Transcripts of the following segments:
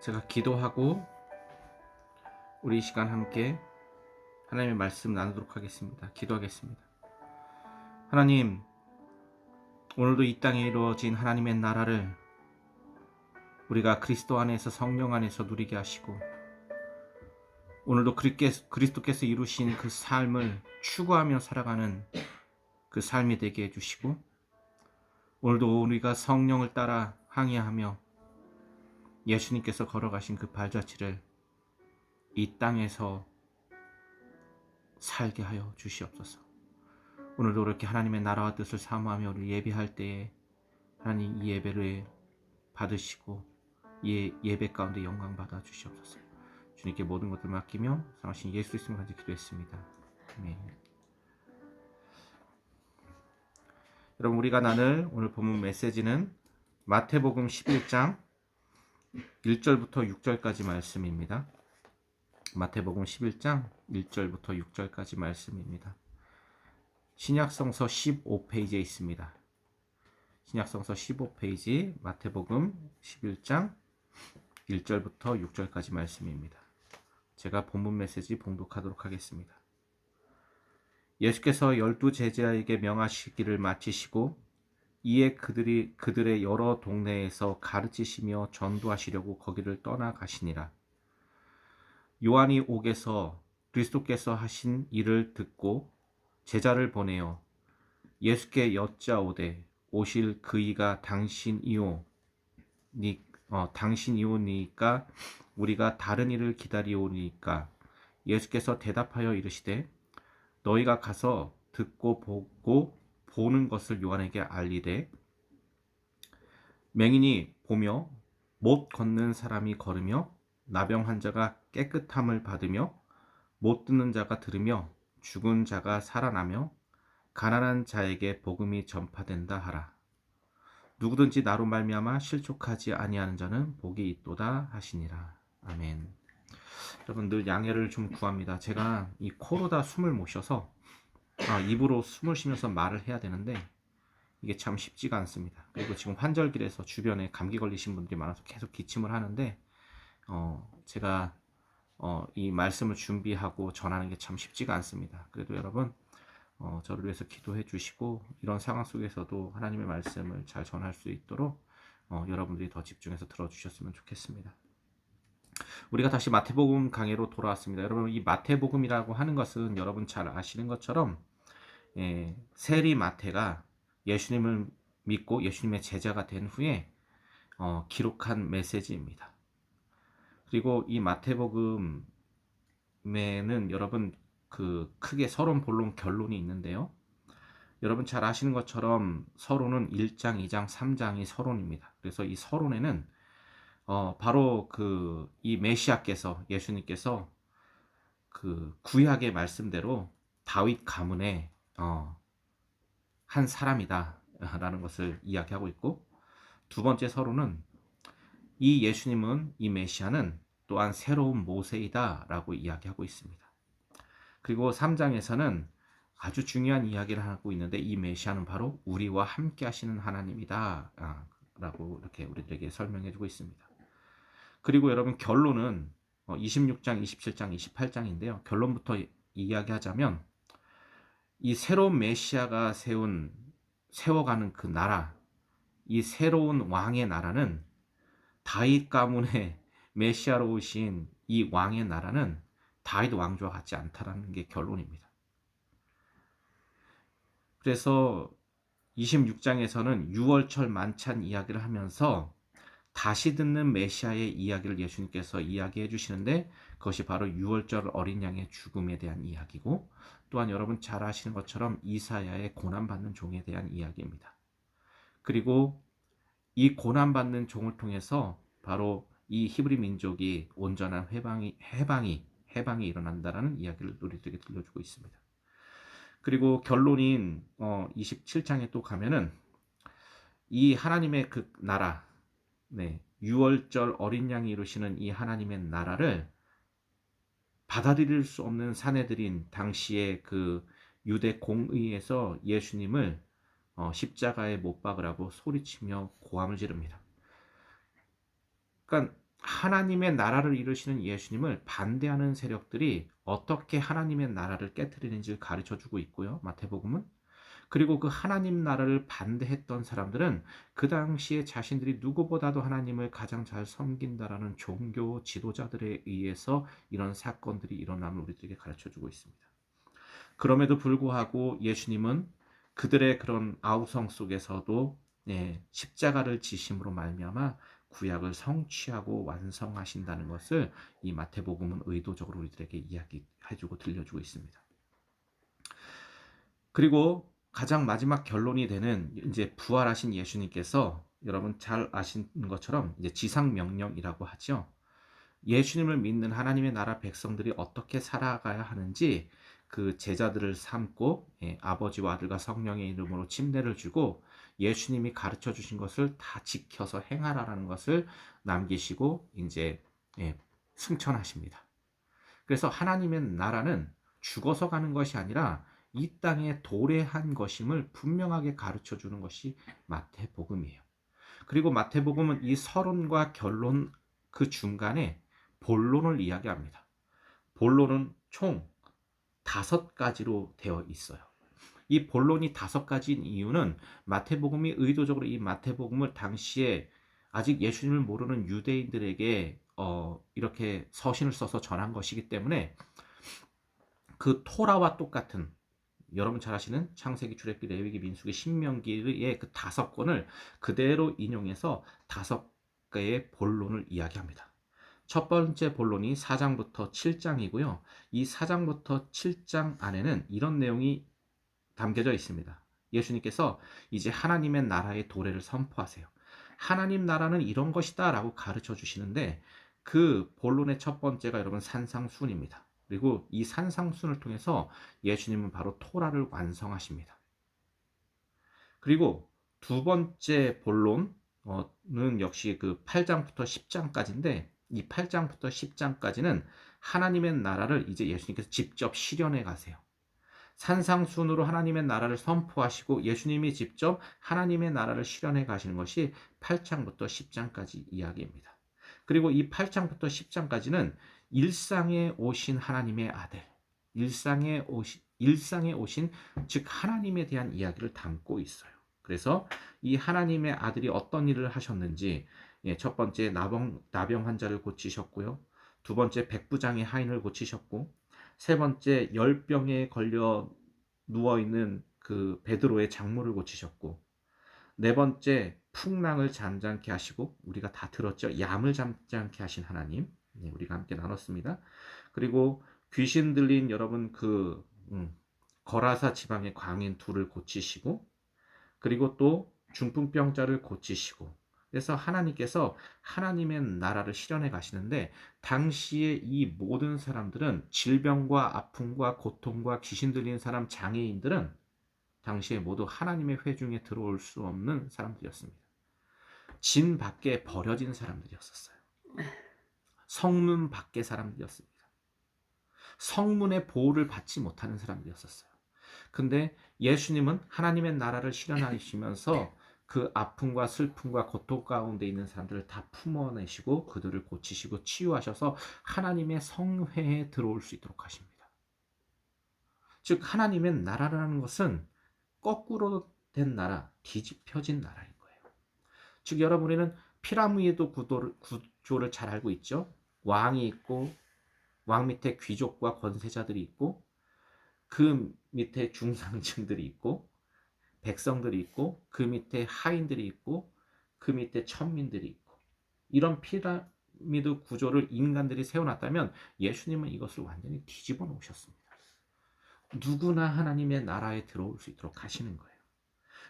제가 기도하고 우리 이 시간 함께 하나님의 말씀 나누도록 하겠습니다. 기도하겠습니다. 하나님, 오늘도 이 땅에 이루어진 하나님의 나라를 우리가 그리스도 안에서 성령 안에서 누리게 하시고, 오늘도 그리스도께서 이루신 그 삶을 추구하며 살아가는 그 삶이 되게 해주시고, 오늘도 우리가 성령을 따라 항해하며 예수님께서 걸어가신 그 발자취를 이 땅에서 살게 하여 주시옵소서. 오늘도 이렇게 하나님의 나라와 뜻을 사모하며 우리 예배할 때에 하나님 이 예배를 받으시고 이 예배 가운데 영광 받아 주시옵소서. 주님께 모든 것들 맡기며 사랑하신 예수 그리스도를 간절히 기도했습니다. 아멘. 여러분, 우리가 나눌 오늘 본문 메시지는 마태복음 11장 1절부터 6절까지 말씀입니다. 마태복음 11장 1절부터 6절까지 말씀입니다. 신약성서 15페이지에 있습니다. 신약성서 15페이지 마태복음 11장 1절부터 6절까지 말씀입니다. 제가 본문 메시지 봉독하도록 하겠습니다. 예수께서 12 제자에게 명하시기를 마치시고 이에 그들의 여러 동네에서 가르치시며 전도하시려고 거기를 떠나가시니라. 요한이 옥에서 그리스도께서 하신 일을 듣고 제자를 보내어 예수께 여짜오되 오실 그이가 당신이오니까 우리가 다른 일을 기다리오니까. 예수께서 대답하여 이르시되 너희가 가서 듣고 보고 보는 것을 요한에게 알리되 맹인이 보며 못 걷는 사람이 걸으며 나병 환자가 깨끗함을 받으며 못 듣는 자가 들으며 죽은 자가 살아나며 가난한 자에게 복음이 전파된다 하라. 누구든지 나로 말미암아 실족하지 아니하는 자는 복이 있도다 하시니라. 아멘. 여러분, 늘 양해를 좀 구합니다. 제가 이 코로다 숨을 못 쉬어서 입으로 숨을 쉬면서 말을 해야 되는데 이게 참 쉽지가 않습니다. 그리고 지금 환절기라서 주변에 감기 걸리신 분들이 많아서 계속 기침을 하는데 제가 이 말씀을 준비하고 전하는 게 참 쉽지가 않습니다. 그래도 여러분 저를 위해서 기도해 주시고 이런 상황 속에서도 하나님의 말씀을 잘 전할 수 있도록 여러분들이 더 집중해서 들어주셨으면 좋겠습니다. 우리가 다시 마태복음 강해로 돌아왔습니다. 여러분, 이 마태복음이라고 하는 것은 여러분 잘 아시는 것처럼 세리 마태가 예수님을 믿고 예수님의 제자가 된 후에 기록한 메시지입니다. 그리고 이 마태복음에는 여러분 그 크게 서론, 본론, 결론이 있는데요. 여러분 잘 아시는 것처럼 서론은 1장, 2장, 3장이 서론입니다. 그래서 이 서론에는 바로 이 메시아께서, 예수님께서 그 구약의 말씀대로 다윗 가문의 한 사람이다 라는 것을 이야기하고 있고, 두 번째 서론은 이 예수님은, 이 메시아는 또한 새로운 모세이다 라고 이야기하고 있습니다. 그리고 3장에서는 아주 중요한 이야기를 하고 있는데 이 메시아는 바로 우리와 함께 하시는 하나님이다 라고 이렇게 우리들에게 설명해 주고 있습니다. 그리고 여러분, 결론은 26장, 27장, 28장인데요. 결론부터 이야기하자면 이 새로운 메시아가 세워가는 그 나라, 이 새로운 왕의 나라는, 다윗 가문의 메시아로 오신 이 왕의 나라는 다윗 왕조와 같지 않다라는 게 결론입니다. 그래서 26장에서는 6월절 만찬 이야기를 하면서 다시 듣는 메시아의 이야기를 예수님께서 이야기해 주시는데, 그것이 바로 6월절 어린 양의 죽음에 대한 이야기고, 또한 여러분 잘 아시는 것처럼 이사야의 고난받는 종에 대한 이야기입니다. 그리고 이 고난받는 종을 통해서 바로 이 히브리 민족이 온전한 해방이 일어난다라는 이야기를 우리들에게 들려주고 있습니다. 그리고 결론인 27장에 또 가면은 이 하나님의 그 나라, 6월절 어린 양이 이루시는 이 하나님의 나라를 받아들일 수 없는 사내들인 당시의 그 유대 공의에서 예수님을 십자가에 못 박으라고 소리치며 고함을 지릅니다. 그러니까 하나님의 나라를 이루시는 예수님을 반대하는 세력들이 어떻게 하나님의 나라를 깨뜨리는지를 가르쳐 주고 있고요. 마태복음은. 그리고 그 하나님 나라를 반대했던 사람들은 그 당시에 자신들이 누구보다도 하나님을 가장 잘 섬긴다라는 종교 지도자들에 의해서 이런 사건들이 일어남을 우리들에게 가르쳐 주고 있습니다. 그럼에도 불구하고 예수님은 그들의 그런 아우성 속에서도 십자가를 지심으로 말미암아 구약을 성취하고 완성하신다는 것을 이 마태복음은 의도적으로 우리들에게 이야기해주고 들려주고 있습니다. 그리고 가장 마지막 결론이 되는 이제 부활하신 예수님께서 여러분 잘 아시는 것처럼 이제 지상 명령이라고 하죠. 예수님을 믿는 하나님의 나라 백성들이 어떻게 살아가야 하는지 그 제자들을 삼고 아버지와 아들과 성령의 이름으로 침례를 주고 예수님이 가르쳐 주신 것을 다 지켜서 행하라는 것을 남기시고 이제 승천하십니다. 그래서 하나님의 나라는 죽어서 가는 것이 아니라 이 땅에 도래한 것임을 분명하게 가르쳐 주는 것이 마태복음이에요. 그리고 마태복음은 이 서론과 결론 그 중간에 본론을 이야기합니다. 본론은 총 5가지로 되어 있어요. 이 본론이 5가지인 이유는 마태복음이 의도적으로 이 마태복음을 당시에 아직 예수님을 모르는 유대인들에게 이렇게 서신을 써서 전한 것이기 때문에 그 토라와 똑같은 여러분 잘 아시는 창세기, 출애굽기, 레위기, 민수기, 신명기의 그 5권을 그대로 인용해서 5개의 본론을 이야기합니다. 첫 번째 본론이 4장부터 7장이고요. 이 4장부터 7장 안에는 이런 내용이 담겨져 있습니다. 예수님께서 이제 하나님의 나라의 도래를 선포하세요. 하나님 나라는 이런 것이다 라고 가르쳐 주시는데 그 본론의 첫 번째가 여러분 산상순입니다. 그리고 이 산상순을 통해서 예수님은 바로 토라를 완성하십니다. 그리고 두 번째 본론은 역시 그 8장부터 10장까지인데 이 8장부터 10장까지는 하나님의 나라를 이제 예수님께서 직접 실현해 가세요. 산상순으로 하나님의 나라를 선포하시고 예수님이 직접 하나님의 나라를 실현해 가시는 것이 8장부터 10장까지 이야기입니다. 그리고 이 8장부터 10장까지는 일상에 오신 하나님의 아들, 일상에 오신 즉 하나님에 대한 이야기를 담고 있어요. 그래서 이 하나님의 아들이 어떤 일을 하셨는지 첫 번째 나병 환자를 고치셨고요. 두 번째 백부장의 하인을 고치셨고 세 번째 열병에 걸려 누워있는 그 베드로의 장모를 고치셨고 네 번째 풍랑을 잠잠케 하시고 우리가 다 들었죠. 얌을 잠잠케 하신 하나님 우리가 함께 나눴습니다. 그리고 귀신 들린 여러분 거라사 지방의 광인 둘을 고치시고 그리고 또 중풍병자를 고치시고 그래서 하나님께서 하나님의 나라를 실현해 가시는데 당시에 이 모든 사람들은 질병과 아픔과 고통과 귀신 들린 사람 장애인들은 당시에 모두 하나님의 회중에 들어올 수 없는 사람들이었습니다. 진 밖에 버려진 사람들이었어요. 성문 밖의 사람들이었습니다. 성문의 보호를 받지 못하는 사람들이었어요. 근데 예수님은 하나님의 나라를 실현하시면서 그 아픔과 슬픔과 고통 가운데 있는 사람들을 다 품어내시고 그들을 고치시고 치유하셔서 하나님의 성회에 들어올 수 있도록 하십니다. 즉 하나님의 나라라는 것은 거꾸로 된 나라, 뒤집혀진 나라인 거예요. 즉 여러분 우리는 피라미드 구조를 잘 알고 있죠. 왕이 있고 왕 밑에 귀족과 권세자들이 있고 그 밑에 중상층들이 있고 백성들이 있고 그 밑에 하인들이 있고 그 밑에 천민들이 있고 이런 피라미드 구조를 인간들이 세워놨다면 예수님은 이것을 완전히 뒤집어 놓으셨습니다. 누구나 하나님의 나라에 들어올 수 있도록 하시는 거예요.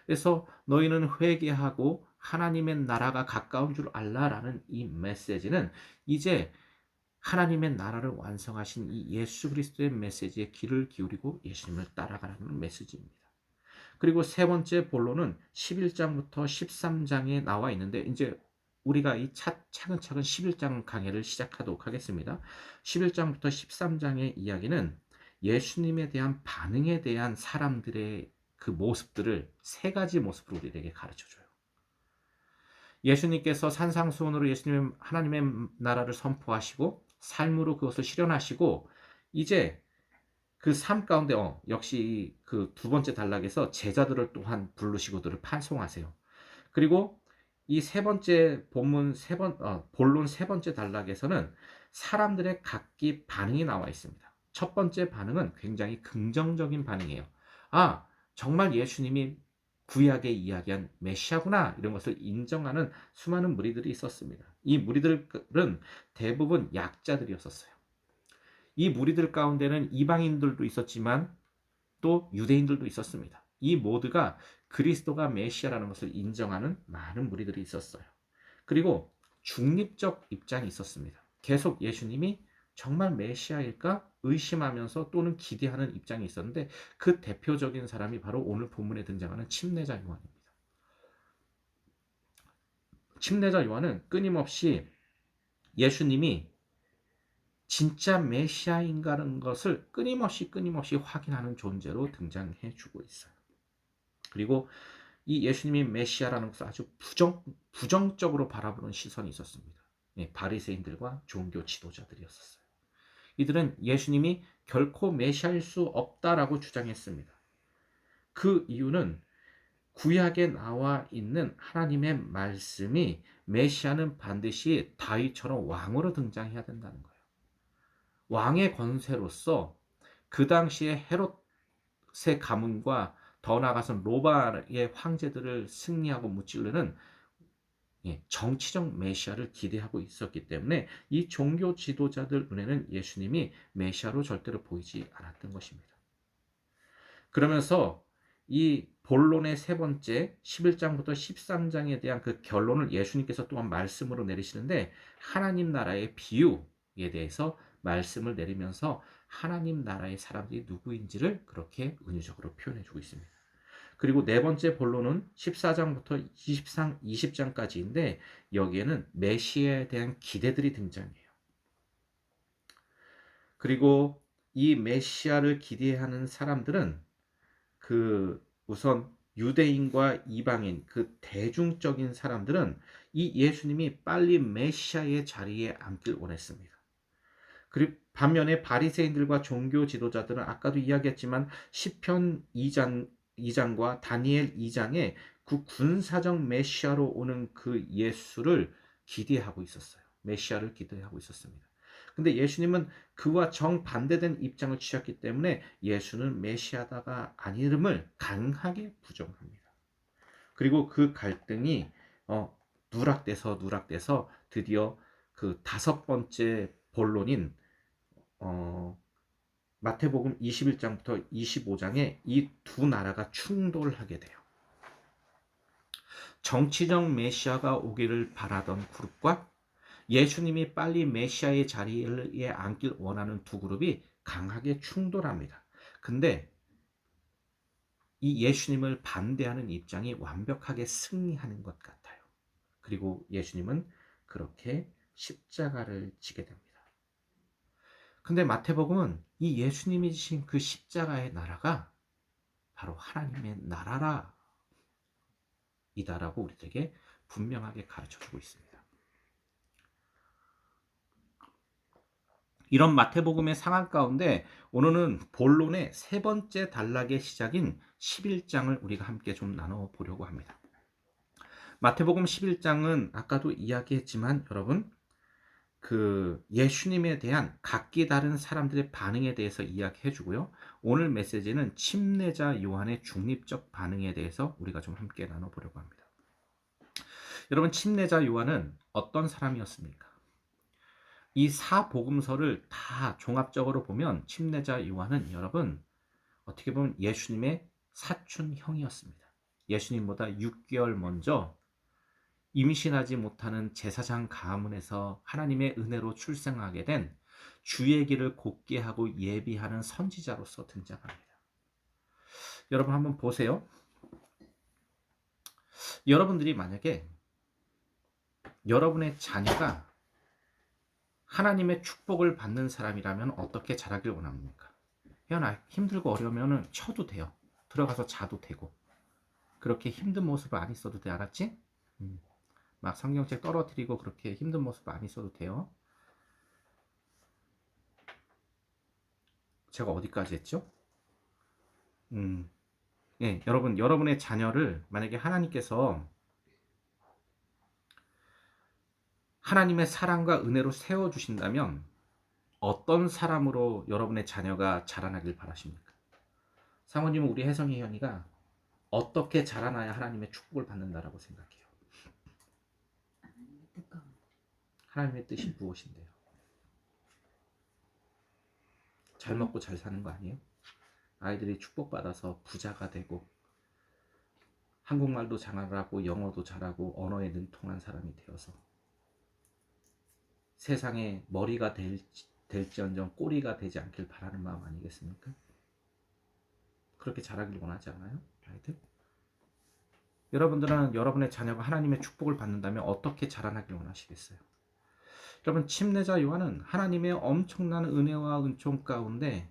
그래서 너희는 회개하고 하나님의 나라가 가까운 줄 알라라는 이 메시지는 이제 하나님의 나라를 완성하신 이 예수 그리스도의 메시지에 귀를 기울이고 예수님을 따라가라는 메시지입니다. 그리고 세 번째 본론은 11장부터 13장에 나와 있는데 이제 우리가 이 차근차근 11장 강해를 시작하도록 하겠습니다. 11장부터 13장의 이야기는 예수님에 대한 반응에 대한 사람들의 그 모습들을 3가지 모습으로 우리에게 가르쳐줘요. 예수님께서 산상수훈으로 예수님의 하나님의 나라를 선포하시고 삶으로 그것을 실현하시고 이제 그 삶 가운데 역시 그 두 번째 단락에서 제자들을 또한 부르시고 들을 파송하세요. 그리고 이 세 번째 본문 본론 세 번째 단락에서는 사람들의 각기 반응이 나와 있습니다. 첫 번째 반응은 굉장히 긍정적인 반응이에요. 아, 정말 예수님이 구약에 이야기한 메시아구나 이런 것을 인정하는 수많은 무리들이 있었습니다. 이 무리들은 대부분 약자들이었어요. 이 무리들 가운데는 이방인들도 있었지만 또 유대인들도 있었습니다. 이 모두가 그리스도가 메시아라는 것을 인정하는 많은 무리들이 있었어요. 그리고 중립적 입장이 있었습니다. 계속 예수님이 정말 메시아일까 의심하면서 또는 기대하는 입장이 있었는데 그 대표적인 사람이 바로 오늘 본문에 등장하는 침례자 요한입니다. 침례자 요한은 끊임없이 예수님이 진짜 메시아인가라는 것을 끊임없이 확인하는 존재로 등장해 주고 있어요. 그리고 이 예수님이 메시아라는 것을 아주 부정적으로 바라보는 시선이 있었습니다. 바리새인들과 종교 지도자들이었어요. 이들은 예수님이 결코 메시아일 수 없다라고 주장했습니다. 그 이유는 구약에 나와 있는 하나님의 말씀이 메시아는 반드시 다윗처럼 왕으로 등장해야 된다는 거예요. 왕의 권세로서 그 당시에 헤롯의 가문과 더 나아가서 로마의 황제들을 승리하고 무찌르는 정치적 메시아를 기대하고 있었기 때문에 이 종교 지도자들 눈에는 예수님이 메시아로 절대로 보이지 않았던 것입니다. 그러면서 이 본론의 세 번째 11장부터 13장에 대한 그 결론을 예수님께서 또한 말씀으로 내리시는데 하나님 나라의 비유에 대해서 말씀을 내리면서 하나님 나라의 사람들이 누구인지를 그렇게 은유적으로 표현해 주고 있습니다. 그리고 네 번째 본론은 14장부터 20장까지인데 여기에는 메시아에 대한 기대들이 등장해요. 그리고 이 메시아를 기대하는 사람들은 우선 유대인과 이방인 그 대중적인 사람들은 이 예수님이 빨리 메시아의 자리에 앉길 원했습니다. 그리고 반면에 바리새인들과 종교 지도자들은 아까도 이야기했지만 시편 2장과 다니엘 2장에 그 군사적 메시아로 오는 그 예수를 기대하고 있었어요. 메시아를 기대하고 있었습니다. 근데 예수님은 그와 정반대된 입장을 취했기 때문에 예수는 메시아다가 아님을 강하게 부정합니다. 그리고 그 갈등이 누락돼서 드디어 그 다섯 번째 본론인 마태복음 21장부터 25장에 이 두 나라가 충돌하게 돼요. 정치적 메시아가 오기를 바라던 그룹과 예수님이 빨리 메시아의 자리에 앉길 원하는 두 그룹이 강하게 충돌합니다. 근데 이 예수님을 반대하는 입장이 완벽하게 승리하는 것 같아요. 그리고 예수님은 그렇게 십자가를 지게 됩니다. 근데 마태복음은 이 예수님이 지신 그 십자가의 나라가 바로 하나님의 나라라 이다라고 우리에게 분명하게 가르쳐주고 있습니다. 이런 마태복음의 상황 가운데 오늘은 본론의 세 번째 단락의 시작인 11장을 우리가 함께 좀 나눠보려고 합니다. 마태복음 11장은 아까도 이야기했지만 여러분 그 예수님에 대한 각기 다른 사람들의 반응에 대해서 이야기해 주고요. 오늘 메시지는 침례자 요한의 중립적 반응에 대해서 우리가 좀 함께 나눠보려고 합니다. 여러분 침례자 요한은 어떤 사람이었습니까? 이 사복음서를 다 종합적으로 보면 침례자 요한은 여러분 어떻게 보면 예수님의 사촌형이었습니다. 예수님보다 6개월 먼저 임신하지 못하는 제사장 가문에서 하나님의 은혜로 출생하게 된 주의 길을 곧게 하고 예비하는 선지자로서 등장합니다. 여러분 한번 보세요. 여러분들이 만약에 여러분의 자녀가 하나님의 축복을 받는 사람이라면 어떻게 자라길 원합니까? 혜연아 힘들고 어려우면 쳐도 돼요. 들어가서 자도 되고 그렇게 힘든 모습을 안 있어도 돼. 알았지? 막 성경책 떨어뜨리고 그렇게 힘든 모습 안 있어도 돼요. 제가 어디까지 했죠? 예, 여러분의 자녀를 만약에 하나님께서 하나님의 사랑과 은혜로 세워주신다면 어떤 사람으로 여러분의 자녀가 자라나길 바라십니까? 사모님은 우리 혜성이 현이가 어떻게 자라나야 하나님의 축복을 받는다라고 생각해요? 하나님의 뜻이 무엇인데요? 잘 먹고 잘 사는 거 아니에요? 아이들이 축복받아서 부자가 되고 한국말도 잘하고 영어도 잘하고 언어에 능통한 사람이 되어서 세상에 머리가 될지언정 꼬리가 되지 않길 바라는 마음 아니겠습니까? 그렇게 자라길 원하지 않아요? 아이들? 여러분들은 여러분의 자녀가 하나님의 축복을 받는다면 어떻게 자라나길 원하시겠어요? 여러분, 침례자 요한은 하나님의 엄청난 은혜와 은총 가운데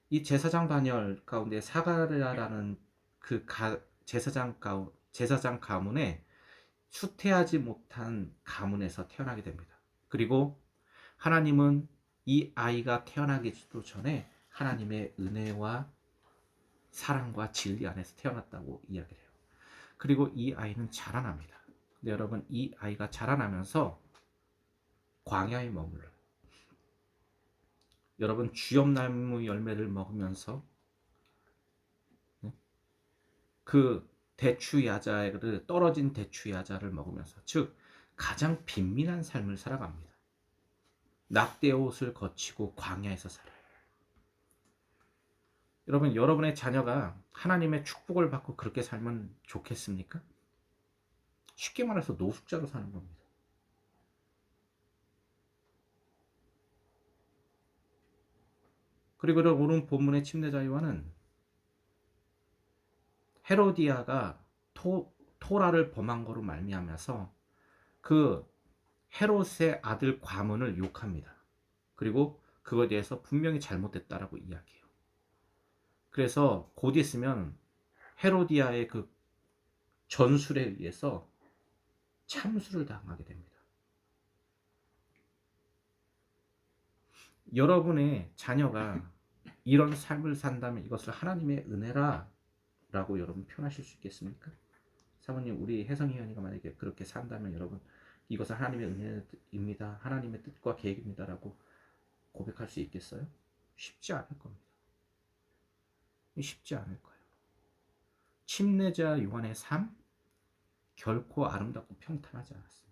이 제사장 다니엘 가운데 사가랴라는 그 제사장 가문에 수태하지 못한 가문에서 태어나게 됩니다. 그리고 하나님은 이 아이가 태어나기도 전에 하나님의 은혜와 사랑과 진리 안에서 태어났다고 이야기를 해요. 그리고 이 아이는 자라납니다. 근데 여러분, 이 아이가 자라나면서 광야에 머물러요. 여러분, 주엽나무 열매를 먹으면서 그 대추야자를 떨어진 대추야자를 먹으면서, 즉 가장 빈민한 삶을 살아갑니다. 낙대 옷을 거치고 광야에서 살아요. 여러분, 여러분의 자녀가 하나님의 축복을 받고 그렇게 살면 좋겠습니까? 쉽게 말해서 노숙자로 사는 겁니다. 그리고 오늘 본문의 침례자 요한은 헤로디아가 토라를 범한 거로 말미암아서 그 헤롯의 아들 과문을 욕합니다. 그리고 그거에 대해서 분명히 잘못됐다라고 이야기해요. 그래서 곧 있으면 헤로디아의 그 전술에 의해서 참수를 당하게 됩니다. 여러분의 자녀가 이런 삶을 산다면 이것을 하나님의 은혜라 라고 여러분 표현하실 수 있겠습니까? 사모님, 우리 혜성이 현이가 만약에 그렇게 산다면 여러분 이것은 하나님의 은혜입니다, 하나님의 뜻과 계획입니다 라고 고백할 수 있겠어요? 쉽지 않을 겁니다. 쉽지 않을 거예요. 침례자 요한의 삶 결코 아름답고 평탄하지 않았습니다.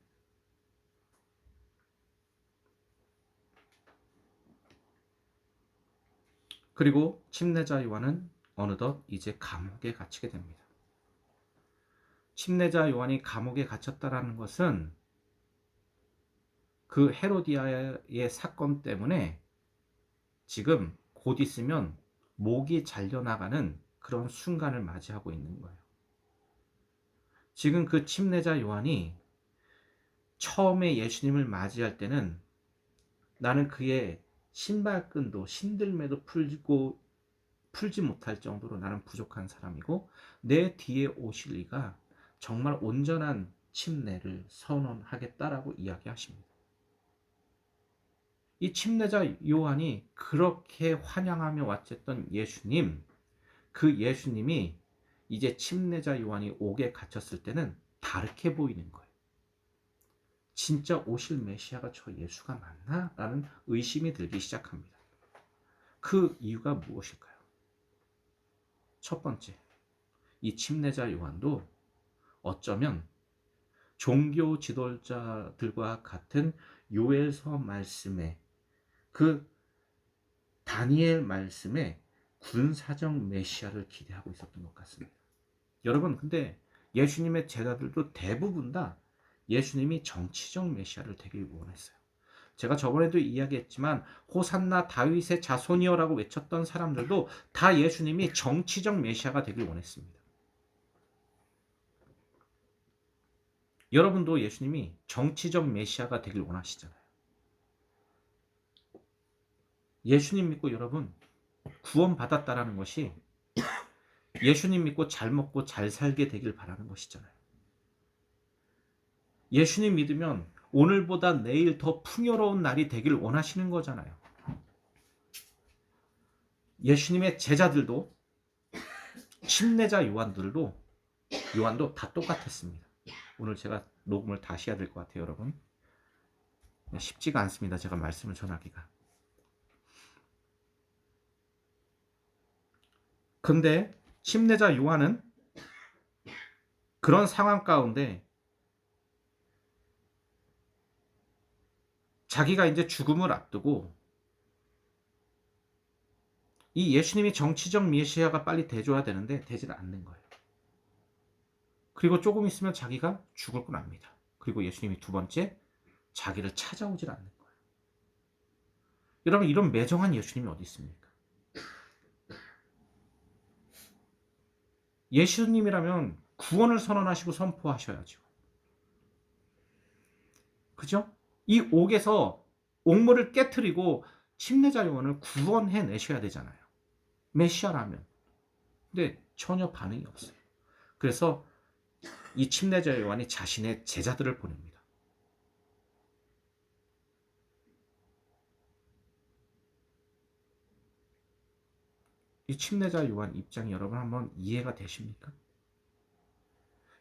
그리고 침례자 요한은 어느덧 이제 감옥에 갇히게 됩니다. 침례자 요한이 감옥에 갇혔다라는 것은 그 헤로디아의 사건 때문에 지금 곧 있으면 목이 잘려나가는 그런 순간을 맞이하고 있는 거예요. 지금 그 침례자 요한이 처음에 예수님을 맞이할 때는 나는 그의 신발끈도 신들매도 풀지 못할 정도로 나는 부족한 사람이고 내 뒤에 오실 이가 정말 온전한 침례를 선언하겠다라고 이야기하십니다. 이 침례자 요한이 그렇게 환영하며 왔었던 예수님, 그 예수님이 이제 침례자 요한이 옥에 갇혔을 때는 다르게 보이는 거예요. 진짜 오실 메시아가 저 예수가 맞나? 라는 의심이 들기 시작합니다. 그 이유가 무엇일까요? 첫 번째, 이 침례자 요한도 어쩌면 종교 지도자들과 같은 요엘서 말씀에 그 다니엘 말씀에 군사적 메시아를 기대하고 있었던 것 같습니다. 여러분, 근데 예수님의 제자들도 대부분 다 예수님이 정치적 메시아를 되길 원했어요. 제가 저번에도 이야기했지만 호산나 다윗의 자손이여라고 외쳤던 사람들도 다 예수님이 정치적 메시아가 되길 원했습니다. 여러분도 예수님이 정치적 메시아가 되길 원하시잖아요. 예수님 믿고 여러분 구원받았다라는 것이 예수님 믿고 잘 먹고 잘 살게 되길 바라는 것이잖아요. 예수님 믿으면 오늘보다 내일 더 풍요로운 날이 되길 원하시는 거잖아요. 예수님의 제자들도, 침례자 요한도 다 똑같았습니다. 오늘 제가 녹음을 다시 해야 될 것 같아요, 여러분. 쉽지가 않습니다, 제가 말씀을 전하기가. 근데 침례자 요한은 그런 상황 가운데 자기가 이제 죽음을 앞두고 이 예수님이 정치적 메시아가 빨리 돼줘야 되는데 되지는 않는 거예요. 그리고 조금 있으면 자기가 죽을 건 압니다. 그리고 예수님이 두 번째 자기를 찾아오질 않는 거예요. 여러분, 이런 매정한 예수님이 어디 있습니까? 예수님이라면 구원을 선언하시고 선포하셔야죠. 그죠? 이 옥에서 옥물을 깨트리고 침례자 요한을 구원해 내셔야 되잖아요. 메시아라면. 근데 전혀 반응이 없어요. 그래서 이 침례자 요한이 자신의 제자들을 보냅니다. 이 침례자 요한 입장이 여러분 한번 이해가 되십니까?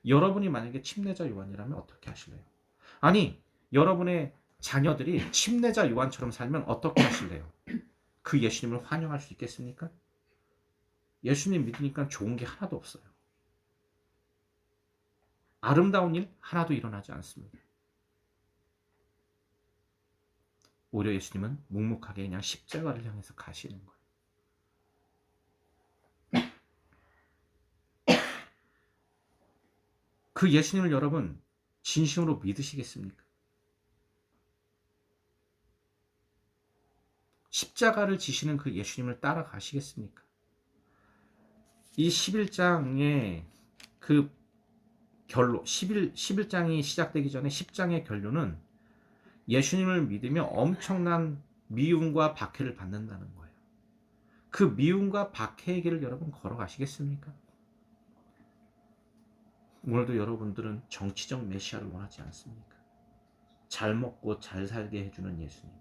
여러분이 만약에 침례자 요한이라면 어떻게 하실래요? 아니, 여러분의 자녀들이 침례자 요한처럼 살면 어떻게 하실래요? 그 예수님을 환영할 수 있겠습니까? 예수님 믿으니까 좋은 게 하나도 없어요. 아름다운 일 하나도 일어나지 않습니다. 오히려 예수님은 묵묵하게 그냥 십자가를 향해서 가시는 거예요. 그 예수님을 여러분 진심으로 믿으시겠습니까? 십자가를 지시는 그 예수님을 따라가시겠습니까? 이 11장의 그 결론, 11장이 시작되기 전에 10장의 결론은 예수님을 믿으며 엄청난 미움과 박해를 받는다는 거예요. 그 미움과 박해의 길을 여러분 걸어가시겠습니까? 오늘도 여러분들은 정치적 메시아를 원하지 않습니까? 잘 먹고 잘 살게 해주는 예수님,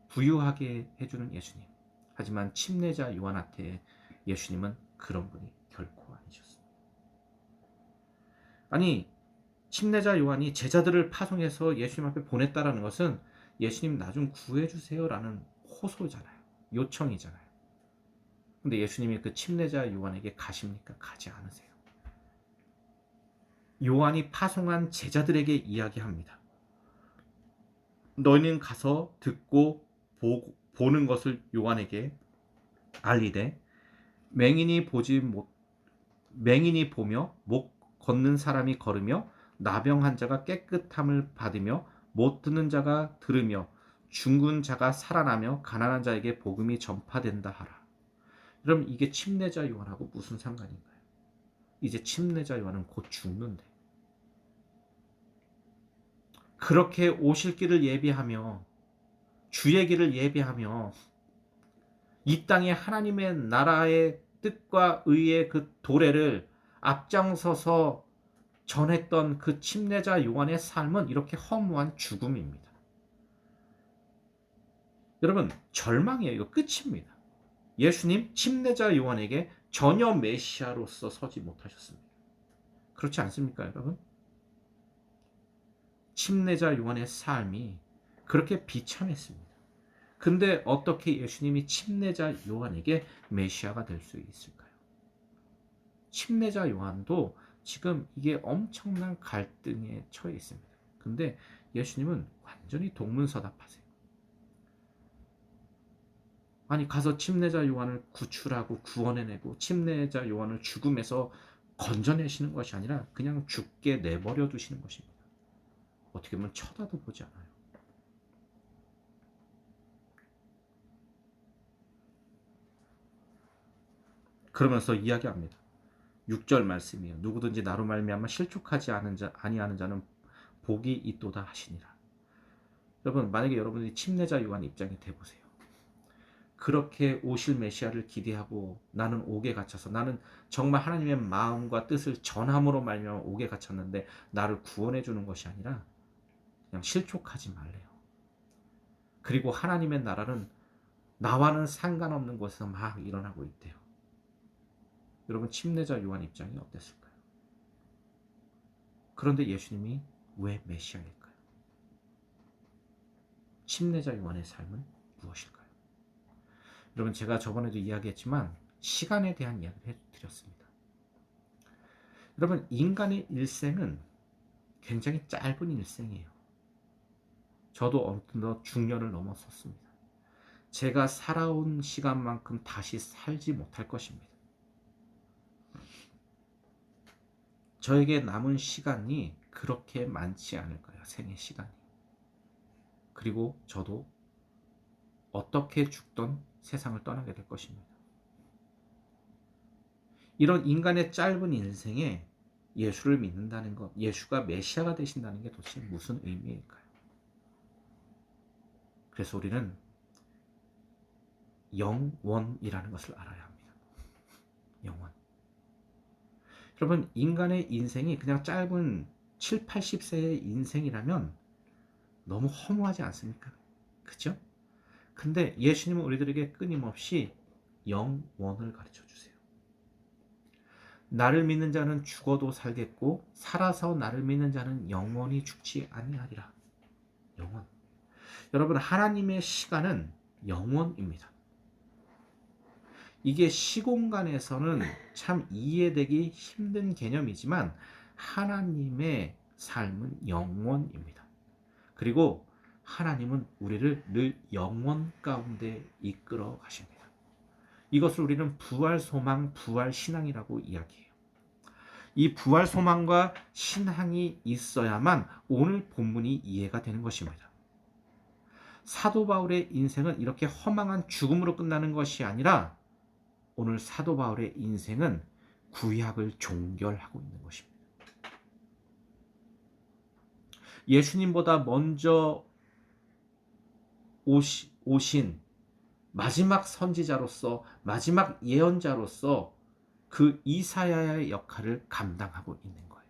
부유하게 해주는 예수님. 하지만 침례자 요한한테 예수님은 그런 분이 결코 아니셨습니다. 아니, 침례자 요한이 제자들을 파송해서 예수님 앞에 보냈다라는 것은 예수님 나 좀 구해주세요라는 호소잖아요. 요청이잖아요. 근데 예수님이 그 침례자 요한에게 가십니까? 가지 않으세요. 요한이 파송한 제자들에게 이야기합니다. 너희는 가서 듣고 보는 것을 요한에게 알리되 맹인이 보며 못 걷는 사람이 걸으며 나병 환자가 깨끗함을 받으며 못 듣는 자가 들으며 죽은 자가 살아나며 가난한 자에게 복음이 전파된다 하라. 그럼 이게 침례자 요한하고 무슨 상관인가요? 이제 침례자 요한은 곧 죽는데 그렇게 오실 길을 예비하며 주의 길을 예비하며 이 땅에 하나님의 나라의 뜻과 의의 그 도래를 앞장서서 전했던 그 침례자 요한의 삶은 이렇게 허무한 죽음입니다. 여러분, 절망이에요. 이거 끝입니다. 예수님 침례자 요한에게 전혀 메시아로서 서지 못하셨습니다. 그렇지 않습니까, 여러분? 침례자 요한의 삶이 그렇게 비참했습니다. 근데 어떻게 예수님이 침례자 요한에게 메시아가 될 수 있을까요? 침례자 요한도 지금 이게 엄청난 갈등에 처해 있습니다. 근데 예수님은 완전히 동문서답하세요. 아니, 가서 침례자 요한을 구출하고 구원해내고 침례자 요한을 죽음에서 건져내시는 것이 아니라 그냥 죽게 내버려 두시는 것입니다. 어떻게 보면 쳐다도 보지 않아요. 그러면서 이야기합니다. 6절 말씀이에요. 누구든지 나로 말미암아 실족하지 아니하는 자는 복이 있도다 하시니라. 여러분, 만약에 여러분이 침례자 요한 입장에 대보세요. 그렇게 오실 메시아를 기대하고 나는 옥에 갇혀서 나는 정말 하나님의 마음과 뜻을 전함으로 말미암아 옥에 갇혔는데 나를 구원해 주는 것이 아니라 그냥 실족하지 말래요. 그리고 하나님의 나라는 나와는 상관없는 곳에서 막 일어나고 있대요. 여러분 침례자 요한 입장이 어땠을까요? 그런데 예수님이 왜 메시아일까요? 침례자 요한의 삶은 무엇일까요? 여러분 제가 저번에도 이야기했지만 시간에 대한 이야기를 해드렸습니다. 여러분 인간의 일생은 굉장히 짧은 일생이에요. 저도 어느덧 중년을 넘었었습니다. 제가 살아온 시간만큼 다시 살지 못할 것입니다. 저에게 남은 시간이 그렇게 많지 않을 거예요. 생의 시간이. 그리고 저도 어떻게 죽던 세상을 떠나게 될 것입니다. 이런 인간의 짧은 인생에 예수를 믿는다는 것, 예수가 메시아가 되신다는 게 도대체 무슨 의미일까요? 그래서 우리는 영원이라는 것을 알아야 합니다. 영원. 여러분 인간의 인생이 그냥 짧은 7, 80세의 인생이라면 너무 허무하지 않습니까? 그죠? 근데 예수님은 우리들에게 끊임없이 영원을 가르쳐 주세요. 나를 믿는 자는 죽어도 살겠고 살아서 나를 믿는 자는 영원히 죽지 아니하리라. 영원. 여러분 하나님의 시간은 영원입니다. 이게 시공간에서는 참 이해되기 힘든 개념이지만 하나님의 삶은 영원입니다. 그리고 하나님은 우리를 늘 영원 가운데 이끌어 가십니다. 이것을 우리는 부활 소망, 부활 신앙이라고 이야기해요. 이 부활 소망과 신앙이 있어야만 오늘 본문이 이해가 되는 것입니다. 사도 바울의 인생은 이렇게 허망한 죽음으로 끝나는 것이 아니라 오늘 사도 바울의 인생은 구약을 종결하고 있는 것입니다. 예수님보다 먼저 오신 마지막 선지자로서 마지막 예언자로서 그 이사야의 역할을 감당하고 있는 거예요.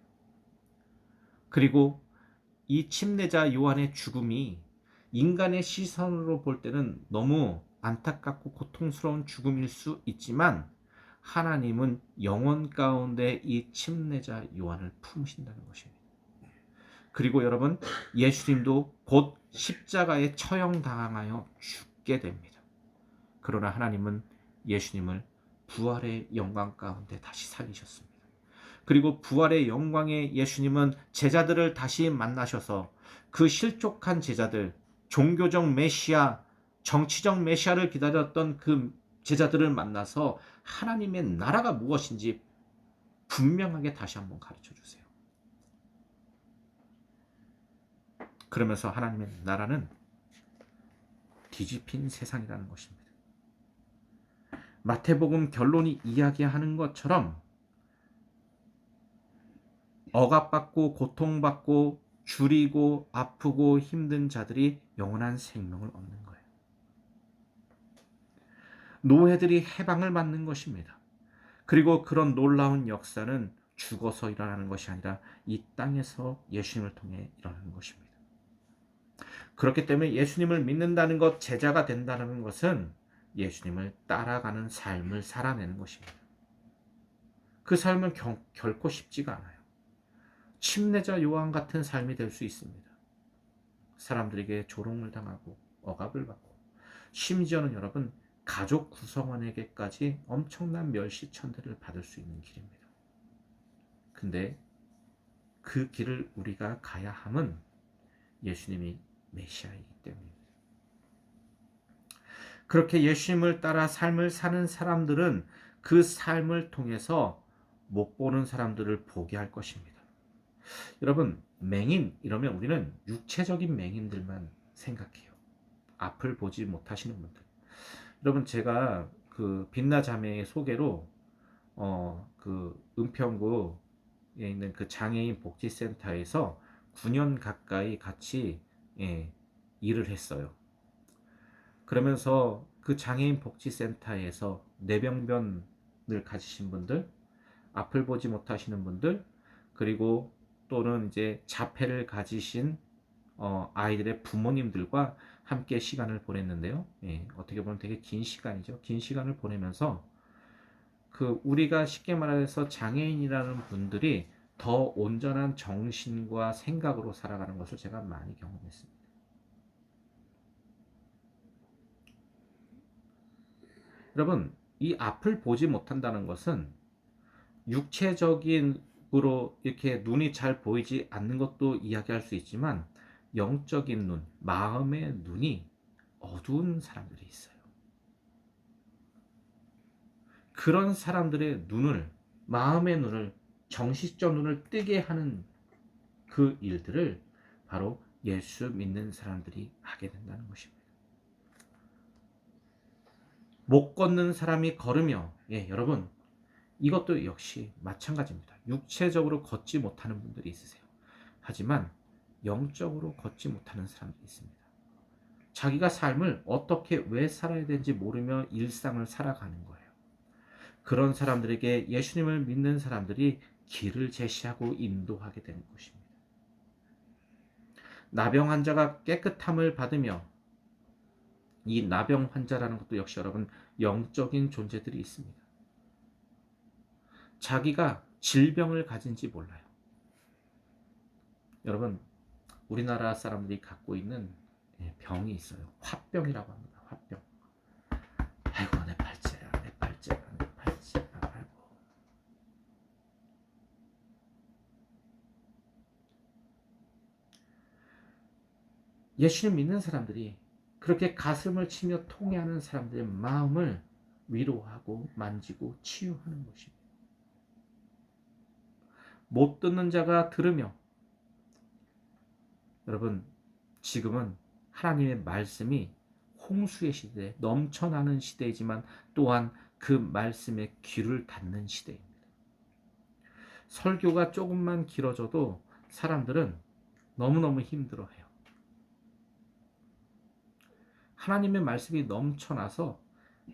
그리고 이 침례자 요한의 죽음이 인간의 시선으로 볼 때는 너무 안타깝고 고통스러운 죽음일 수 있지만 하나님은 영원 가운데 이 침례자 요한을 품으신다는 것입니다. 그리고 여러분 예수님도 곧 십자가에 처형당하여 죽게 됩니다. 그러나 하나님은 예수님을 부활의 영광 가운데 다시 살리셨습니다. 그리고 부활의 영광의 예수님은 제자들을 다시 만나셔서 그 실족한 제자들, 종교적 메시아, 정치적 메시아를 기다렸던 그 제자들을 만나서 하나님의 나라가 무엇인지 분명하게 다시 한번 가르쳐 주세요. 그러면서 하나님의 나라는 뒤집힌 세상이라는 것입니다. 마태복음 결론이 이야기하는 것처럼 억압받고 고통받고 줄이고 아프고 힘든 자들이 영원한 생명을 얻는 거예요. 노예들이 해방을 받는 것입니다. 그리고 그런 놀라운 역사는 죽어서 일어나는 것이 아니라 이 땅에서 예수님을 통해 일어나는 것입니다. 그렇기 때문에 예수님을 믿는다는 것, 제자가 된다는 것은 예수님을 따라가는 삶을 살아내는 것입니다. 그 삶은 결코 쉽지가 않아요. 침례자 요한 같은 삶이 될 수 있습니다. 사람들에게 조롱을 당하고 억압을 받고 심지어는 여러분 가족 구성원에게까지 엄청난 멸시천대를 받을 수 있는 길입니다. 근데 그 길을 우리가 가야 함은 예수님이 메시아이기 때문입니다. 그렇게 예수님을 따라 삶을 사는 사람들은 그 삶을 통해서 못 보는 사람들을 보게 할 것입니다. 여러분 맹인 이러면 우리는 육체적인 맹인들만 생각해요. 앞을 보지 못하시는 분들. 여러분 제가 그 빛나 자매의 소개로 그 은평구에 있는 그 장애인 복지센터에서 9년 가까이 같이 일을 했어요. 그러면서 그 장애인 복지센터에서 뇌병변을 가지신 분들, 앞을 보지 못하시는 분들, 그리고 또는 이제 자폐를 가지신 아이들의 부모님들과 함께 시간을 보냈는데요. 예, 어떻게 보면 되게 긴 시간이죠. 긴 시간을 보내면서 그 우리가 쉽게 말해서 장애인이라는 분들이 더 온전한 정신과 생각으로 살아가는 것을 제가 많이 경험했습니다. 여러분, 이 앞을 보지 못한다는 것은 육체적으로 이렇게 눈이 잘 보이지 않는 것도 이야기할 수 있지만 영적인 눈, 마음의 눈이 어두운 사람들이 있어요. 그런 사람들의 눈을, 마음의 눈을, 정신적 눈을 뜨게 하는 그 일들을 바로 예수 믿는 사람들이 하게 된다는 것입니다. 못 걷는 사람이 걸으며, 예, 여러분, 이것도 역시 마찬가지입니다. 육체적으로 걷지 못하는 분들이 있으세요. 하지만 영적으로 걷지 못하는 사람들이 있습니다. 자기가 삶을 어떻게 왜 살아야 되는지 모르며 일상을 살아가는 거예요. 그런 사람들에게 예수님을 믿는 사람들이 길을 제시하고 인도하게 되는 것입니다. 나병 환자가 깨끗함을 받으며, 이 나병 환자라는 것도 역시 여러분 영적인 존재들이 있습니다. 자기가 질병을 가진지 몰라요. 여러분, 우리나라 사람들이 갖고 있는 병이 있어요. 화병이라고 합니다. 화병. 아이고 내 팔자야, 내 팔자야, 내 팔자야. 아이고. 예수님 믿는 사람들이 그렇게 가슴을 치며 통회하는 사람들의 마음을 위로하고 만지고 치유하는 것입니다. 못 듣는 자가 들으며, 여러분, 지금은 하나님의 말씀이 홍수의 시대, 넘쳐나는 시대이지만 또한 그 말씀에 귀를 닫는 시대입니다. 설교가 조금만 길어져도 사람들은 너무너무 힘들어해요. 하나님의 말씀이 넘쳐나서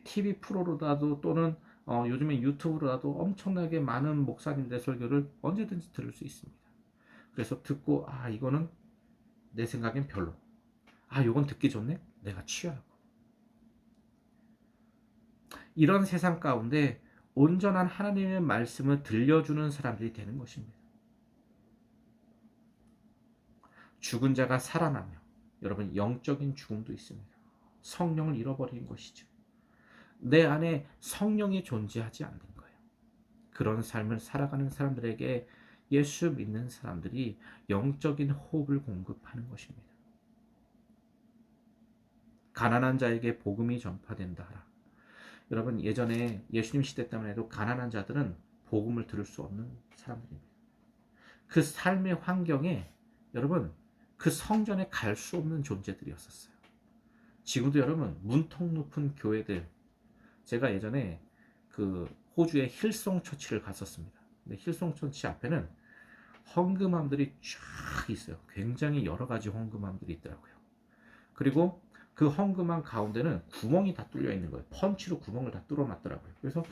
TV 프로로라도 또는 요즘에 유튜브로라도 엄청나게 많은 목사님들의 설교를 언제든지 들을 수 있습니다. 그래서 듣고 이거는 내 생각엔 별로. 이건 듣기 좋네? 내가 취하고. 이런 세상 가운데 온전한 하나님의 말씀을 들려주는 사람들이 되는 것입니다. 죽은 자가 살아나며, 여러분 영적인 죽음도 있습니다. 성령을 잃어버린 것이죠. 내 안에 성령이 존재하지 않는 거예요. 그런 삶을 살아가는 사람들에게 예수 믿는 사람들이 영적인 호흡을 공급하는 것입니다. 가난한 자에게 복음이 전파된다 하라. 여러분, 예전에 예수님 시대 때만 해도 가난한 자들은 복음을 들을 수 없는 사람들입니다. 그 삶의 환경에 여러분 그 성전에 갈 수 없는 존재들이었었어요. 지금도 여러분 문턱 높은 교회들, 제가 예전에 그 호주의 힐송 처치를 갔었습니다. 근데 힐송 처치 앞에는 헌금함들이 쫙 있어요. 굉장히 여러 가지 헌금함들이 있더라고요. 그리고 그 헌금함 가운데는 구멍이 다 뚫려 있는 거예요. 펀치로 구멍을 다 뚫어놨더라고요. 그래서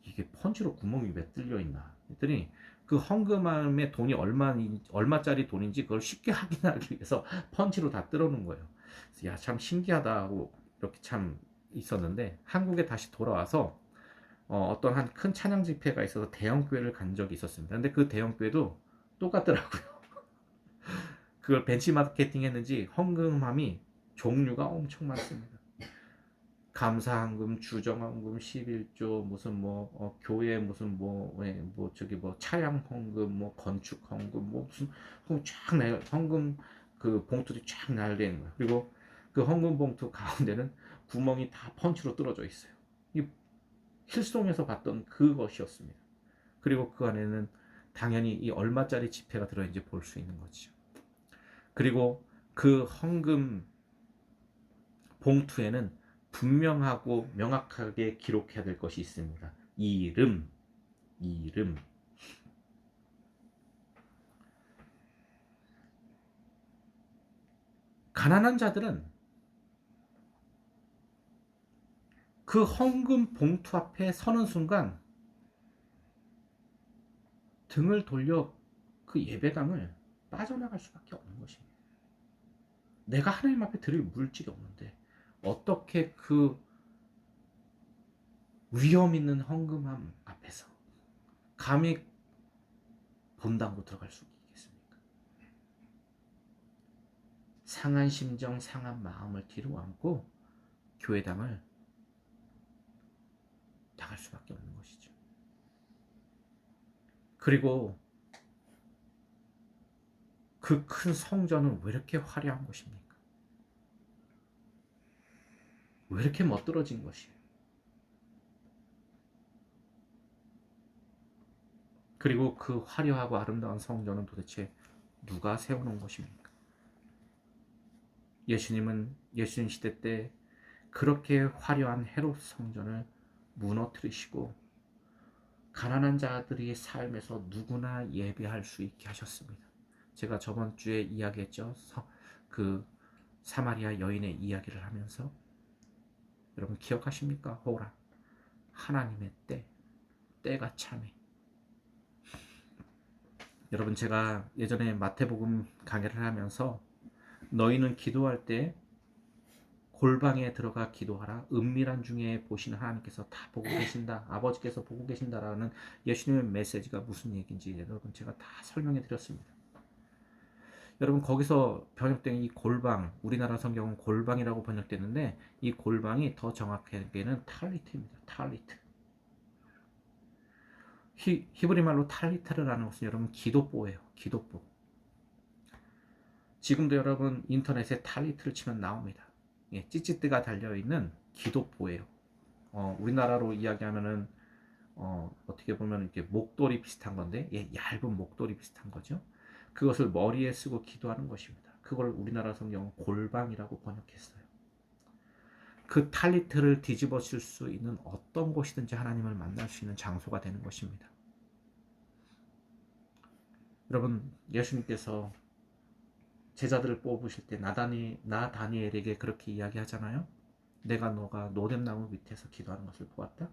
이게 펀치로 구멍이 왜 뚫려 있나 했더니 그 헌금함의 돈이 얼마짜리 돈인지 그걸 쉽게 확인하기 위해서 펀치로 다 뚫어놓은 거예요. 야, 참 신기하다 하고 이렇게 참 있었는데, 한국에 다시 돌아와서 어떤 한 큰 찬양 집회가 있어서 대형 교회를 간 적이 있었습니다. 근데 그 대형 교회도 똑같더라고요. 그걸 벤치마케팅 했는지 헌금함이 종류가 엄청 많습니다. 감사헌금, 주정헌금, 11조, 무슨 교회 무슨 차량 헌금, 건축 헌금, 무슨 헌금 그 봉투들이 쫙 날려 있는 거예요. 그리고 그 헌금 봉투 가운데는 구멍이 다 펀치로 뚫어져 있어요. 이 힐송에서 봤던 그것이었습니다. 그리고 그 안에는 당연히 이 얼마짜리 지폐가 들어있는지 볼 수 있는 거죠. 그리고 그 헌금 봉투에는 분명하고 명확하게 기록해야 될 것이 있습니다. 이름. 가난한 자들은 그 헌금 봉투 앞에 서는 순간 등을 돌려 그 예배당을 빠져나갈 수밖에 없는 것입니다. 내가 하나님 앞에 드릴 물질이 없는데 어떻게 그 위험 있는 헌금함 앞에서 감히 본당으로 들어갈 수 있겠습니까? 상한 심정, 상한 마음을 뒤로 안고 교회당을 나갈 수밖에 없는 것이죠. 그리고 그 큰 성전은 왜 이렇게 화려한 것입니까? 왜 이렇게 멋들어진 것이에요? 그리고 그 화려하고 아름다운 성전은 도대체 누가 세워놓은 것입니까? 예수님 시대 때 그렇게 화려한 헤롯 성전을 무너뜨리시고 가난한 자들의 삶에서 누구나 예배할 수 있게 하셨습니다. 제가 저번 주에 이야기했죠. 그 사마리아 여인의 이야기를 하면서 여러분 기억하십니까? 호라 하나님의 때가 참해. 여러분 제가 예전에 마태복음 강해를 하면서 너희는 기도할 때 골방에 들어가 기도하라. 은밀한 중에 보시는 하나님께서 다 보고 계신다. 아버지께서 보고 계신다라는 예수님의 메시지가 무슨 얘기인지 여러분 제가 다 설명해 드렸습니다. 여러분 거기서 번역된 이 골방, 우리나라 성경은 골방이라고 번역되는데 이 골방이 더 정확하게는 탈리트입니다. 탈리트. 히브리 말로 탈리트라는 것은 여러분 기도보예요. 기도보. 지금도 여러분 인터넷에 탈리트를 치면 나옵니다. 예, 찌찌뜨가 달려있는 기도보예요. 우리나라로 이야기하면은 어떻게 보면 이렇게 목도리 비슷한 건데, 예, 얇은 목도리 비슷한 거죠. 그것을 머리에 쓰고 기도하는 것입니다. 그걸 우리나라 성경은 골방이라고 번역했어요. 그 탈리트를 뒤집어 쓸 수 있는 어떤 곳이든지 하나님을 만날 수 있는 장소가 되는 것입니다. 여러분 예수님께서 제자들을 뽑으실 때 나 다니엘에게 그렇게 이야기하잖아요. 내가 너가 노뎀나무 밑에서 기도하는 것을 보았다.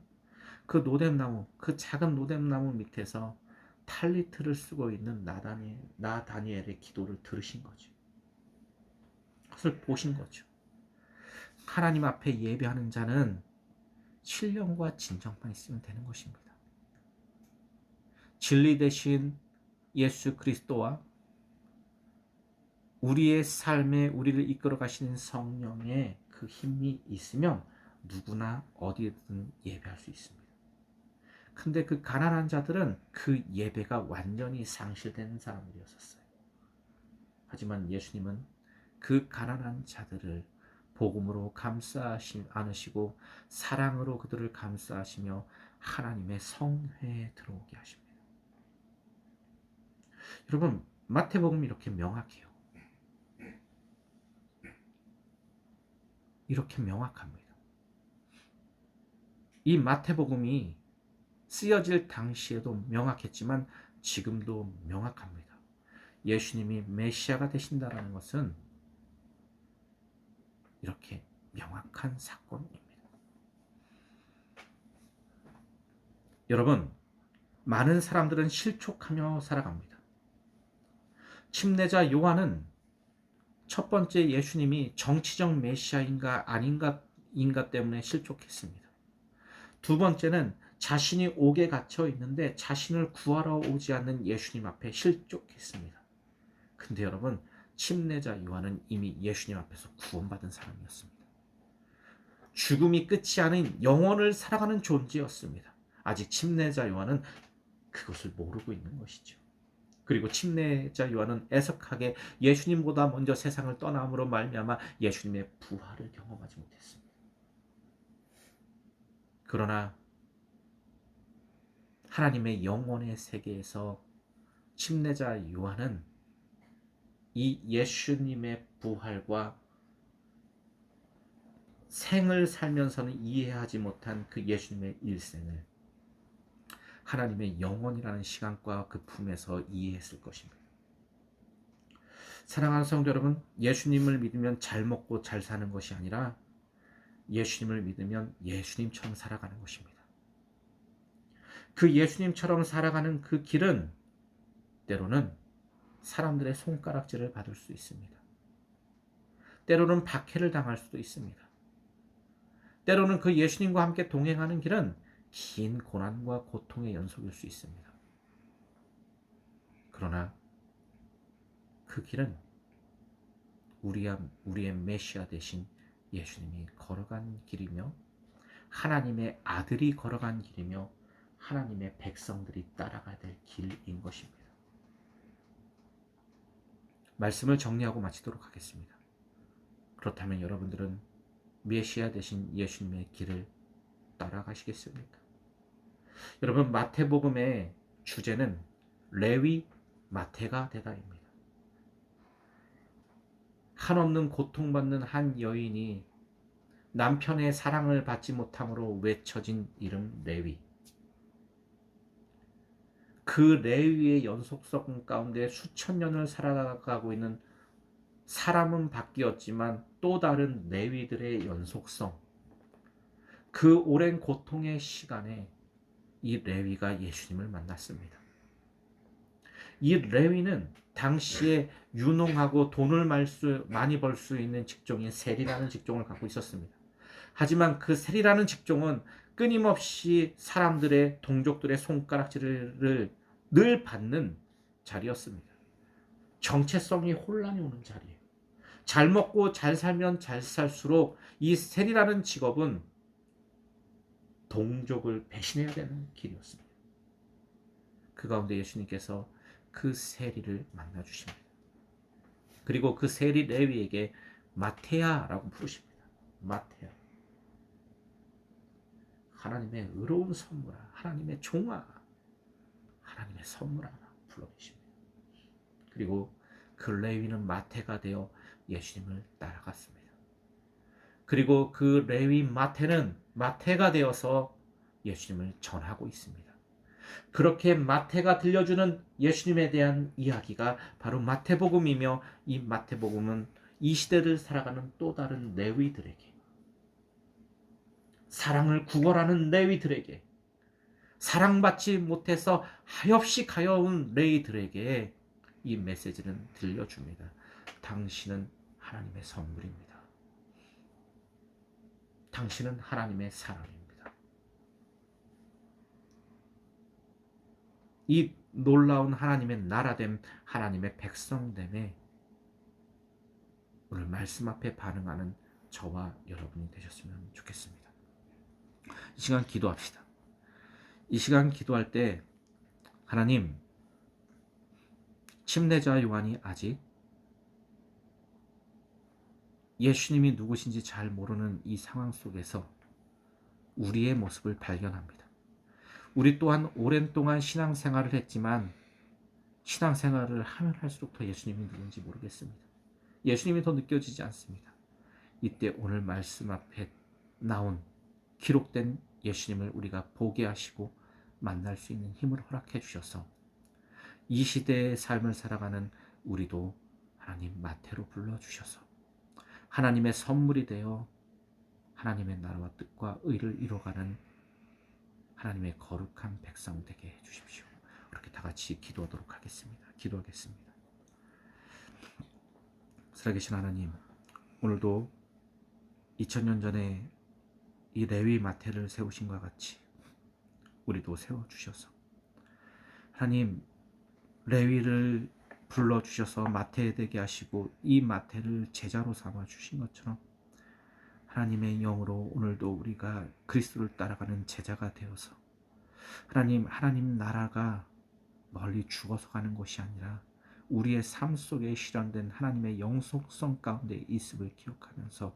그 노뎀나무, 그 작은 노뎀나무 밑에서 탈리트를 쓰고 있는 나 다니엘의 기도를 들으신 거죠. 그것을 보신 거죠. 하나님 앞에 예배하는 자는 신령과 진정만 있으면 되는 것입니다. 진리 대신 예수 그리스도와 우리의 삶에 우리를 이끌어 가시는 성령의 그 힘이 있으면 누구나 어디든 예배할 수 있습니다. 근데 그 가난한 자들은 그 예배가 완전히 상실된 사람들이었어요. 하지만 예수님은 그 가난한 자들을 복음으로 감싸지 않으시고 사랑으로 그들을 감싸시며 하나님의 성회에 들어오게 하십니다. 여러분 마태복음이 이렇게 명확해요. 이렇게 명확합니다. 이 마태복음이 쓰여질 당시에도 명확했지만 지금도 명확합니다. 예수님이 메시아가 되신다는 것은 이렇게 명확한 사건입니다. 여러분, 많은 사람들은 실족하며 살아갑니다. 침례자 요한은 첫 번째 예수님이 정치적 메시아인가 아닌가 때문에 실족했습니다. 두 번째는 자신이 옥에 갇혀 있는데 자신을 구하러 오지 않는 예수님 앞에 실족했습니다. 근데 여러분, 침례자 요한은 이미 예수님 앞에서 구원받은 사람이었습니다. 죽음이 끝이 아닌 영원을 살아가는 존재였습니다. 아직 침례자 요한은 그것을 모르고 있는 것이죠. 그리고 침례자 요한은 애석하게 예수님보다 먼저 세상을 떠남으로 말미암아 예수님의 부활을 경험하지 못했습니다. 그러나 하나님의 영혼의 세계에서 침례자 요한은 이 예수님의 부활과 생을 살면서는 이해하지 못한 그 예수님의 일생을 하나님의 영혼이라는 시간과 그 품에서 이해했을 것입니다. 사랑하는 성도 여러분, 예수님을 믿으면 잘 먹고 잘 사는 것이 아니라 예수님을 믿으면 예수님처럼 살아가는 것입니다. 그 예수님처럼 살아가는 그 길은 때로는 사람들의 손가락질을 받을 수 있습니다. 때로는 박해를 당할 수도 있습니다. 때로는 그 예수님과 함께 동행하는 길은 긴 고난과 고통의 연속일 수 있습니다. 그러나 그 길은 우리의 메시아 되신 예수님이 걸어간 길이며 하나님의 아들이 걸어간 길이며 하나님의 백성들이 따라가야 될 길인 것입니다. 말씀을 정리하고 마치도록 하겠습니다. 그렇다면 여러분들은 메시아 되신 예수님의 길을 따라가시겠습니까? 여러분, 마태복음의 주제는 레위 마태가 되다입니다. 한없는 고통받는 한 여인이 남편의 사랑을 받지 못함으로 외쳐진 이름 레위. 그 레위의 연속성 가운데 수천 년을 살아가고 있는 사람은 바뀌었지만 또 다른 레위들의 연속성. 그 오랜 고통의 시간에 이 레위가 예수님을 만났습니다. 이 레위는 당시에 유능하고 돈을 많이 벌 수 있는 직종인 세리라는 직종을 갖고 있었습니다. 하지만 그 세리라는 직종은 끊임없이 사람들의 동족들의 손가락질을 늘 받는 자리였습니다. 정체성이 혼란이 오는 자리예요. 잘 먹고 잘 살면 잘 살수록 이 세리라는 직업은 동족을 배신해야 되는 길이었습니다. 그 가운데 예수님께서 그 세리를 만나 주십니다. 그리고 그 세리 레위에게 마태야라고 부르십니다. 마태야. 하나님의 의로운 선물아, 하나님의 종아, 하나님의 선물아 불러주십니다. 그리고 그 레위는 마태가 되어 예수님을 따라갔습니다. 그리고 그 레위 마태는 마태가 되어서 예수님을 전하고 있습니다. 그렇게 마태가 들려주는 예수님에 대한 이야기가 바로 마태복음이며, 이 마태복음은 이 시대를 살아가는 또 다른 레위들에게, 사랑을 구걸하는 레위들에게, 사랑받지 못해서 하엽시 가여운 레위들에게 이 메시지는 들려줍니다. 당신은 하나님의 선물입니다. 당신은 하나님의 사랑입니다. 이 놀라운 하나님의 나라됨, 하나님의 백성됨에 오늘 말씀 앞에 반응하는 저와 여러분이 되셨으면 좋겠습니다. 이 시간 기도합시다. 이 시간 기도할 때 하나님, 침례자 요한이 아직 예수님이 누구신지 잘 모르는 이 상황 속에서 우리의 모습을 발견합니다. 우리 또한 오랜 동안 신앙생활을 했지만 신앙생활을 하면 할수록 더 예수님이 누군지 모르겠습니다. 예수님이 더 느껴지지 않습니다. 이때 오늘 말씀 앞에 나온 기록된 예수님을 우리가 보게 하시고 만날 수 있는 힘을 허락해 주셔서 이 시대의 삶을 살아가는 우리도 하나님 마태로 불러주셔서 하나님의 선물이 되어 하나님의 나라와 뜻과 의를 이루어가는 하나님의 거룩한 백성 되게 해주십시오. 그렇게 다 같이 기도하도록 하겠습니다. 기도하겠습니다. 살아계신 하나님, 오늘도 2000년 전에 이 레위 마태를 세우신 것 같이 우리도 세워주셔서 하나님, 레위를 불러주셔서 마태 되게 하시고 이 마태를 제자로 삼아 주신 것처럼 하나님의 영으로 오늘도 우리가 그리스도를 따라가는 제자가 되어서 하나님 나라가 멀리 죽어서 가는 것이 아니라 우리의 삶 속에 실현된 하나님의 영속성 가운데 있음을 기억하면서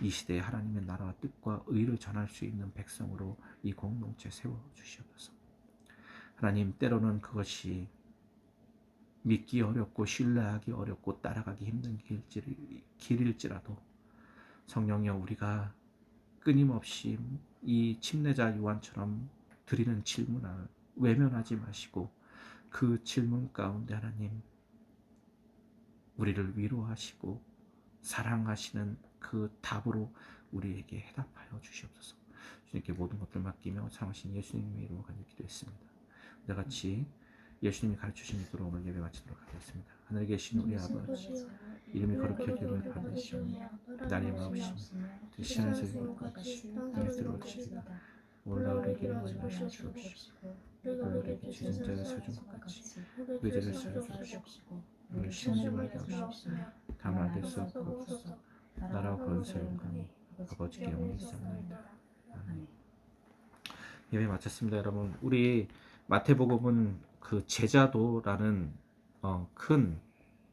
이 시대에 하나님의 나라와 뜻과 의를 전할 수 있는 백성으로 이 공동체 세워주시옵소서. 하나님, 때로는 그것이 믿기 어렵고 신뢰하기 어렵고 따라가기 힘든 길일지라도 성령이여, 우리가 끊임없이 이 침례자 요한처럼 드리는 질문을 외면하지 마시고 그 질문 가운데 하나님 우리를 위로하시고 사랑하시는 그 답으로 우리에게 해답하여 주시옵소서. 주님께 모든 것들 맡기며 참으신 예수님의 이름으로 간절히 기도했습니다. 우리 같이 예수님이 가르치신 대로 오늘 예배 마치도록 하겠습니다. 하늘에 계신 우리 아버지, 이름이 거룩히 여김을 받으시오며 나의 마옵시며 되시는 세상 같이 땅에서 이루어지이다. 오늘 우리에게 일어나지 주옵시고 우리에게 주신 자의 소중 같이 우리 죄를 사주옵시고 우리 시험지 말게 하옵시고 다만 안 될 수 없옵소서. 나라와 권세와 영광이 아버지께 영원히 있사옵나이다. 아멘. 예배 마쳤습니다. 여러분, 우리 마태복음은 그 제자도라는 큰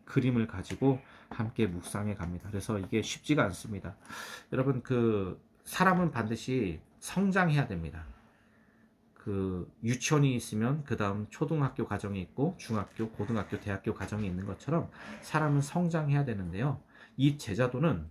그림을 가지고 함께 묵상해 갑니다. 그래서 이게 쉽지가 않습니다. 여러분, 그 사람은 반드시 성장해야 됩니다. 그 유치원이 있으면 그 다음 초등학교 과정이 있고 중학교, 고등학교, 대학교 과정이 있는 것처럼 사람은 성장해야 되는데요. 이 제자도는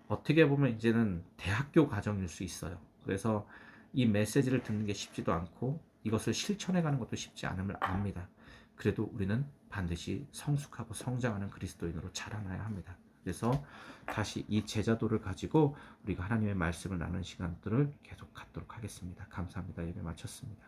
어떻게 보면 이제는 대학교 과정일 수 있어요. 그래서 이 메시지를 듣는 게 쉽지도 않고 이것을 실천해 가는 것도 쉽지 않음을 압니다. 그래도 우리는 반드시 성숙하고 성장하는 그리스도인으로 자라나야 합니다. 그래서 다시 이 제자도를 가지고 우리가 하나님의 말씀을 나누는 시간들을 계속 갖도록 하겠습니다. 감사합니다. 예배 마쳤습니다.